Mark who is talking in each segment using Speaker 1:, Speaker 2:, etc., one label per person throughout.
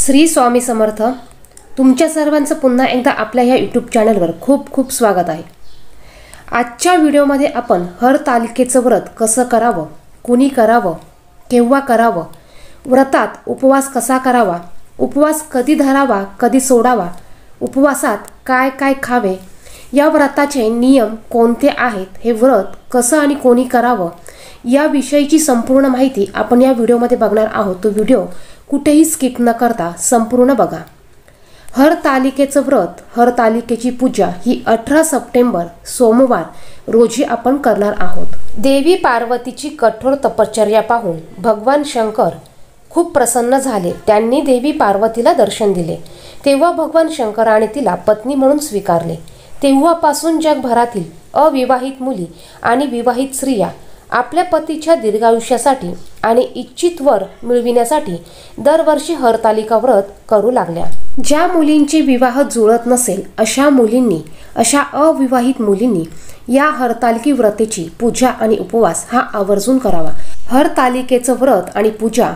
Speaker 1: श्री स्वामी समर्थ। तुमच्या सर्वांचं पुन्हा एकदा आपल्या या यूट्यूब चॅनलवर खूप खूप स्वागत आहे। आजच्या व्हिडिओमध्ये आपण हरतालिकेचं व्रत कसं करावं, कुणी करावं, केव्हा करावं, व्रतात उपवास कसा करावा, उपवास कधी धरावा, कधी सोडावा, उपवासात काय काय खावे, या व्रताचे नियम कोणते आहेत, हे व्रत कसं आणि कोणी करावं, या विषयीची संपूर्ण माहिती आपण या व्हिडिओमध्ये बघणार आहोत। तो व्हिडिओ कुठेही स्किप न करता संपूर्ण बघा। हरतालिकेचं व्रत, हरतालिकेची पूजा ही 18 सप्टेंबर सोमवार रोजी आपण करणार आहोत। देवी पार्वतीची कठोर तपश्चर्या पाहून भगवान शंकर खूप प्रसन्न झाले। त्यांनी देवी पार्वतीला दर्शन दिले। तेव्हा भगवान शंकराने तिला पत्नी म्हणून स्वीकारले। तेव्हापासून जगभरातील अविवाहित मुली आणि विवाहित स्त्रिया आपल्या पतीच्या दीर्घायुष्यासाठी आणि इच्छित वर मिळविण्यासाठी दरवर्षी हरतालिका व्रत करू लागल्या। ज्या मुलींचे विवाह जुळत नसेल अशा मुलींनी, अशा अविवाहित मुलींनी या हरतालिकी व्रतेची पूजा आणि उपवास हा आवर्जून करावा। हरतालिकेचं व्रत आणि पूजा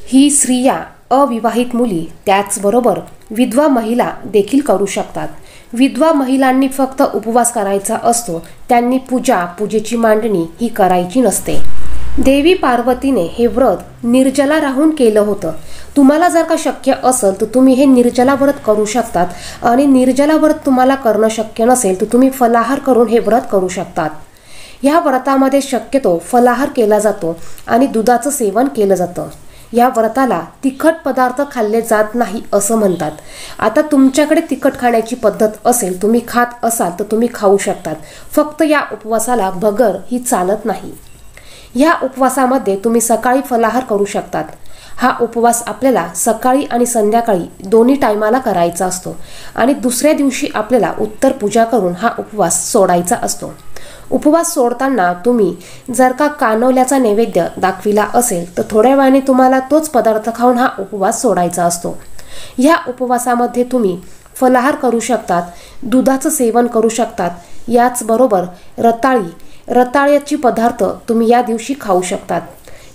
Speaker 1: ही स्त्रिया, अविवाहित मुली, त्याचबरोबर विधवा महिला देखील करू शकतात। विधवा महिलांनी फक्त उपवास करायचा असतो, त्यांनी पूजेची मांडणी ही करायची नसते। देवी पार्वतीने हे व्रत निर्जला राहून केलं होतं। तुम्हाला जर का शक्य असेल तर तुम्ही हे निर्जला व्रत करू शकतात आणि निर्जला व्रत तुम्हाला करणं शक्य नसेल तर तुम्ही फलाहार करून हे व्रत करू शकतात। या व्रतामध्ये शक्यतो फलाहार केला जातो आणि दुधाचं सेवन केलं जातं। या व्रताला तिखट पदार्थ खाल्ले जात नाही असं म्हणतात। आता तुमच्याकडे तिखट खाण्याची पद्धत असेल, तुम्ही खात असाल तर तुम्ही खाऊ शकतात, फक्त या उपवासाला भगर ही चालत नाही। या उपवासामध्ये तुम्ही सकाळी फलाहार करू शकतात। हा उपवास आपल्याला सकाळी आणि संध्याकाळी दोन्ही टायमाला करायचा असतो आणि दुसऱ्या दिवशी आपल्याला उत्तर पूजा करून हा उपवास सोडायचा असतो। उपवास सोडताना तुम्ही जर का कानोल्याचा नैवेद्य दाखविला असेल तर थोड्या वेळाने तुम्हाला तोच पदार्थ खाऊन हा उपवास सोडायचा असतो। या उपवासामध्ये तुम्ही फलाहार करू शकतात, दुधाचं सेवन करू शकतात, याचबरोबर रताळ्याची पदार्थ तुम्ही या दिवशी खाऊ शकतात।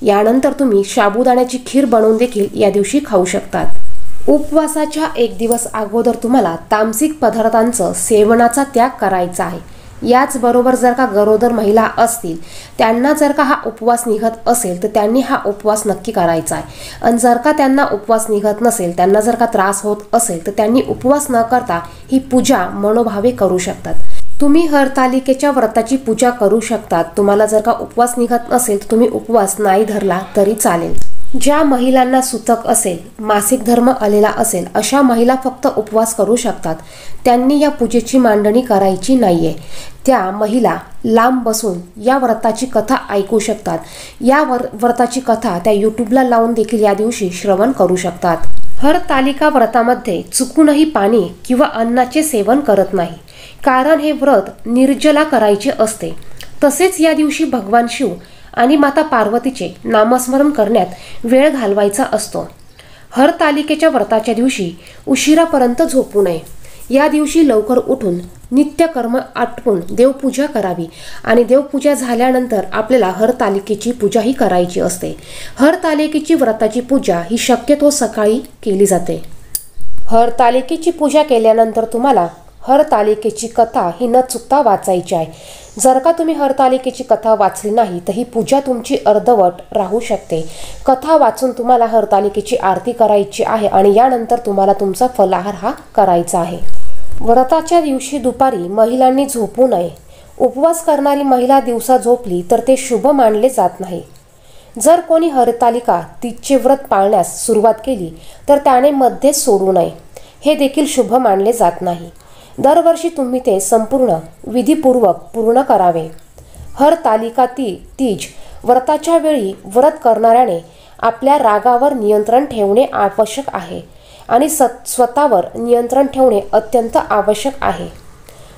Speaker 1: यानंतर तुम्ही साबुदाण्याची खीर बनवून देखील या दिवशी खाऊ शकतात। उपवासाच्या एक दिवस अगोदर तुम्हाला तामसिक पदार्थांचं सेवनाचा त्याग करायचा आहे। याचबरोबर जर का गरोदर महिला असतील त्यांना जर का हा उपवास निघत असेल तर त्यांनी हा उपवास नक्की करायचा आहे। आणि जर का त्यांना उपवास निघत नसेल, त्यांना जर का त्रास होत असेल तर त्यांनी उपवास न करता ही पूजा मनोभावे करू शकतात। तुम्ही हरतालिकेच्या व्रताची पूजा करू शकतात। तुम्हाला जर का उपवास निघत नसेल तर तुम्ही उपवास नाही धरला तरी चालेल। ज्या महिलांना सुतक असेल, मासिक धर्म आलेला असेल, अशा महिला फक्त उपवास करू शकतात। त्यांनी या पूजेची मांडणी करायची नाहीये। त्या महिला लांब बसून या व्रताची कथा ऐकू शकतात। या व्रताची कथा त्या यूट्यूबला लावून देखील या दिवशी श्रवण करू शकतात। हरतालिका व्रतामध्ये चुकूनही पाणी किंवा अन्नाचे सेवन करत नाही, कारण हे व्रत निर्जला करायचे असते। तसेच या दिवशी भगवान शिव आणि माता पार्वतीचे नामस्मरण करण्यात वेळ घालवायचा असतो। हरतालिकेच्या व्रताच्या दिवशी उशिरापर्यंत झोपू नये। या दिवशी लवकर उठून नित्यकर्म आटपून देवपूजा करावी आणि देवपूजा झाल्यानंतर आपल्याला हरतालिकेची पूजा ही करायची असते। हरतालिकेची व्रताची पूजा ही शक्यतो सकाळी केली जाते। हरतालिकेची पूजा केल्यानंतर तुम्हाला हरतालिकेची कथा ही न चुकता वाचायची आहे। जर का तुम्ही हरतालिकेची कथा वाचली नाही तर ही पूजा तुमची अर्धवट राहू शकते। कथा वाचून तुम्हाला हरतालिकेची आरती करायची आहे आणि यानंतर तुम्हाला तुमचा फलाहार हा करायचा आहे। व्रताच्या दिवशी दुपारी महिलांनी झोपू नये। उपवास करणारी महिला दिवसा झोपली तर ते शुभ मानले जात नाही। जर कोणी हरतालिका तीजचे व्रत पाळण्यास सुरुवात केली तर त्याने मध्येच सोडू नये, हे देखील शुभ मानले जात नाही। दरवर्षी तुम्ही ते संपूर्ण विधीपूर्वक पूर्ण करावे। हरतालिका तीज व्रताच्या वेळी व्रत करणाऱ्याने आपल्या रागावर नियंत्रण ठेवणे आवश्यक आहे आणि स्वतःवर नियंत्रण ठेवणे अत्यंत आवश्यक आहे।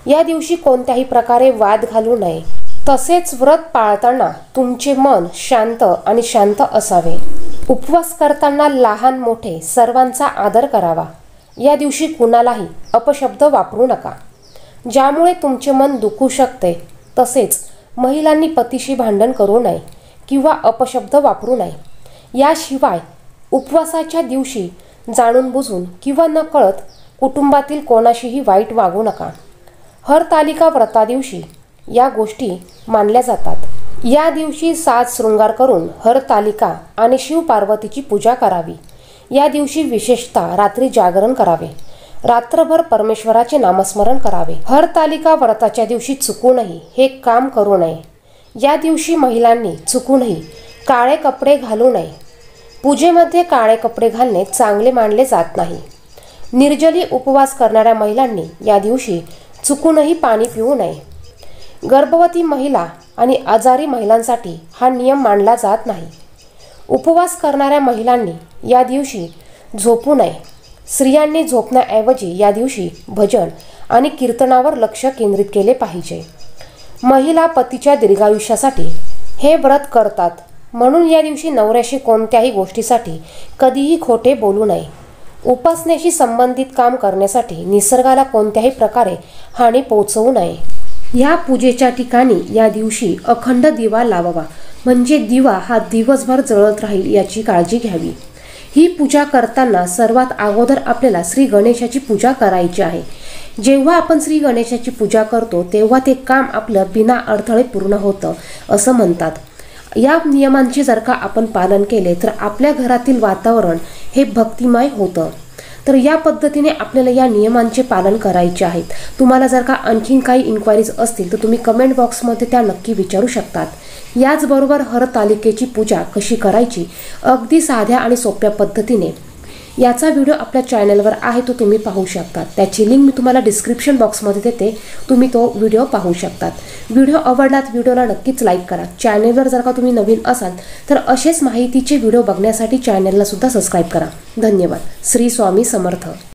Speaker 1: या दिवशी कोणत्याही प्रकारे वाद घालू नये। तसेच व्रत पाळताना तुमचे मन शांत आणि शांत असावे। उपवास करताना लहान मोठे सर्वांचा आदर करावा। या दिवशी कुणालाही अपशब्द वापरू नका, ज्यामुळे तुमचे मन दुखू शकते। तसेच महिलांनी पतीशी भांडण करू नये किंवा अपशब्द वापरू नये। याशिवाय उपवासाच्या दिवशी जाणून बुजून किंवा नकळत कुटुंबातील कोणाशीही वाईट वागू नका. हरतालिका व्रता दिवशी या गोष्टी मानल्या जातात. या दिवशी 7 शृंगार करून हरतालिका आणि शिव पार्वतीची पूजा करावी. या दिवशी विशेषतः रात्री जागरण करावे. रात्रभर परमेश्वराचे नामस्मरण करावे. हरतालिका व्रताच्या दिवशी चुकूनही हे काम करू नये. या दिवशी महिलांनी चुकूनही काळे कपडे घालू नये. पूजेमध्ये काळे कपडे घालणे चांगले मानले जात नाही. निर्जली उपवास करणाऱ्या महिलांनी या दिवशी चुकूनही पाणी पिऊ नये. गर्भवती महिला आणि आजारी महिलांसाठी हा नियम मानला जात नाही. उपवास करणाऱ्या महिलांनी या दिवशी झोपू नये. स्त्रियांनी झोपण्याऐवजी या दिवशी भजन आणि कीर्तनावर लक्ष केंद्रित केले पाहिजे. महिला पतीच्या दीर्घायुष्यासाठी हे व्रत करतात, म्हणून या दिवशी नवऱ्याशी कोणत्याही गोष्टीसाठी कधीही खोटे बोलू नये. उपासनेशी संबंधित काम करण्यासाठी निसर्गाला कोणत्याही प्रकारे हानी पोहोचवू नये. या पूजेच्या ठिकाणी या दिवशी अखंड दिवा लावावा, म्हणजे दिवा हा दिवसभर जळत राहील याची काळजी घ्यावी. ही पूजा करताना सर्वात अगोदर आपल्याला श्री गणेशाची पूजा करायची आहे. जेव्हा आपण श्री गणेशाची पूजा करतो तेव्हा ते काम आपलं बिना अडथळे पूर्ण होतं असं म्हणतात. या नियमांचे जर का आपण पालन केले तर आपल्या घरातील वातावरण हे भक्तिमय होतं. तर या पद्धतीने आपल्याला या नियमांचे पालन करायचे आहेत. तुम्हाला जर का आणखीन काही इन्क्वायरीज असतील तर तुम्ही कमेंट बॉक्समध्ये त्या नक्की विचारू शकतात. याचबरोबर हरतालिकेची पूजा कशी करायची अगदी साध्या आणि सोप्या पद्धतीने याचा व्हिडिओ आपल्या चॅनलवर आहे, तो तुम्ही पाहू शकता. त्याची लिंक मी तुम्हाला डिस्क्रिप्शन बॉक्समध्ये देते, तुम्ही तो व्हिडिओ पाहू शकतात. व्हिडिओ आवडलात व्हिडिओला नक्कीच लाईक करा. चॅनलवर जर का तुम्ही नवीन असाल तर असेच माहितीचे व्हिडिओ बघण्यासाठी चॅनलला सुद्धा सबस्क्राईब करा. धन्यवाद. श्री स्वामी समर्थ.